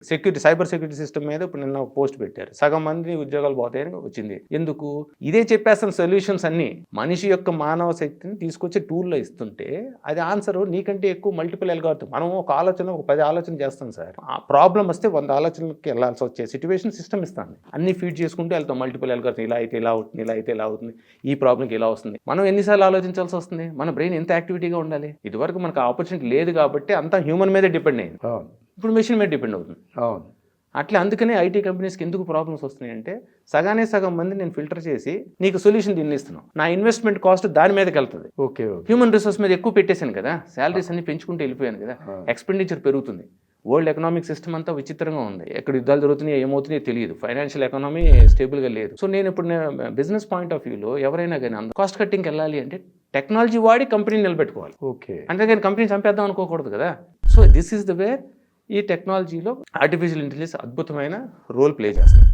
Security, cyber security system మీద ఇప్పుడు నిన్న పోస్ట్ పెట్టారు, సగం మంది ఉద్యోగాలు పోతాయని వచ్చింది. ఎందుకు? ఇదే చెప్పేస్తాను సొల్యూషన్స్ అన్ని. మనిషి యొక్క మానవ శక్తిని తీసుకొచ్చి టూల్లో ఇస్తుంటే అది ఆన్సర్ నీకంటే ఎక్కువ మల్టిపుల్ ఎల్గారిథం. మనం ఒక ఆలోచన, ఒక 10 ఆలోచన చేస్తాం సార్. ఆ ప్రాబ్లం వస్తే 100 ఆలోచనలకి వెళ్ళాల్సి వచ్చే సిచ్యువేషన్ సిస్టమ్ ఇస్తాను. అన్ని ఫీడ్ చేసుకుంటూ వెళ్తాం. మల్టిపుల్ ఎల్గారిథం, ఇలా అయితే ఇలా అవుతుంది, ఇలా అయితే ఇలా అవుతుంది, ఈ ప్రాబ్లంకి ఇలా వస్తుంది. మనం ఎన్నిసార్లు ఆలోచించాల్సి వస్తుంది? మన బ్రెయిన్ ఎంత యాక్టివిటీగా ఉండాలి? ఇదివరకు మనకు ఆపర్చునిటీ లేదు కాబట్టి అంతా హ్యూమన్ మీదే డిపెండ్ అయింది. ఇప్పుడు మెషిన్ మీద డిపెండ్ అవుతుంది. అవును. అట్లా అందుకనే ఐటీ కంపెనీస్కి ఎందుకు ప్రాబ్లమ్స్ వస్తున్నాయంటే సగం మంది నేను ఫిల్టర్ చేసి నీకు సొల్యూషన్ దీన్ని ఇస్తున్నాను, నా ఇన్వెస్ట్మెంట్ కాస్ట్ దాని మీదకి వెళ్తుంది. ఓకే. హ్యూమన్ రిసోర్స్ మీద ఎక్కువ పెట్టేశాను కదా, శాలరీస్ అన్ని పెంచుకుంటూ వెళ్ళిపోయాను కదా, ఎక్స్పెండిచర్ పెరుగుతుంది. వరల్డ్ ఎకనామిక్ సిస్టమ్ అంతా విచిత్రంగా ఉంది. ఎక్కడ యుద్ధాలు జరుగుతున్నాయో ఏమవుతున్నాయో తెలియదు. ఫైనాన్షియల్ ఎకానమీ స్టేబుల్గా లేదు. సో నేను ఇప్పుడు బిజినెస్ పాయింట్ ఆఫ్ వ్యూలో ఎవరైనా కానీ కాస్ట్ కట్టింగ్కి వెళ్ళాలి అంటే టెక్నాలజీ వాడి కంపెనీని నిలబెట్టుకోవాలి. ఓకే. అంతేగాని కంపెనీ చంపేద్దాం అనుకోకూడదు కదా. So this is the wear ఈ టెక్నాలజీలో ఆర్టిఫిషియల్ ఇంటెలిజెన్స్ అద్భుతమైన రోల్ ప్లే చేస్తుంది.